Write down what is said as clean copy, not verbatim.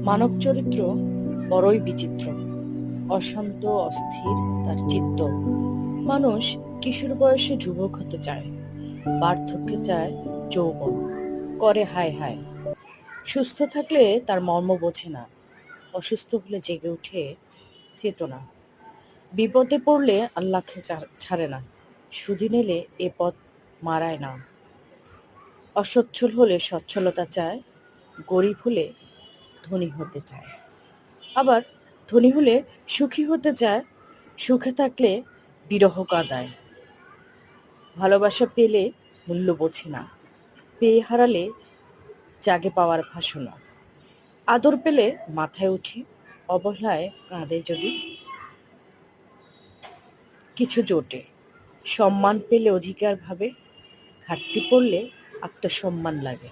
মানব চরিত্র বড়ই বিচিত্র, অশান্ত অস্থির তার চিত্ত। মানুষ কিশোর বয়সে যুবক হতে চায়, বার্ধক্যে চায় যৌবন, করে হায় হায়। সুস্থ থাকলে তার মর্ম বোঝে না, অসুস্থ হলে জেগে ওঠে চেতনা। বিপদে পড়লে আল্লাহকে ছাড়ে না, সুদিন এলে এ পথ মারায় না। অসচ্ছল হলে সচ্ছলতা চায়, গরিব হলে ধনী হতে চায়। আবার ধনী হলে সুখী হতে চায়, সুখে থাকলে বিরহ কাঁদায়। ভালোবাসা পেলে মূল্য বোঝে না, পেয়ে হারালে জাগে পাওয়ার ভাসনা। আদর পেলে মাথায় উঠে, অবহেলায় কাঁদে যদি কিছু জোটে। সম্মান পেলে অধিকার ভাবে, ঘাটতি পড়লে আত্মসম্মান লাগে।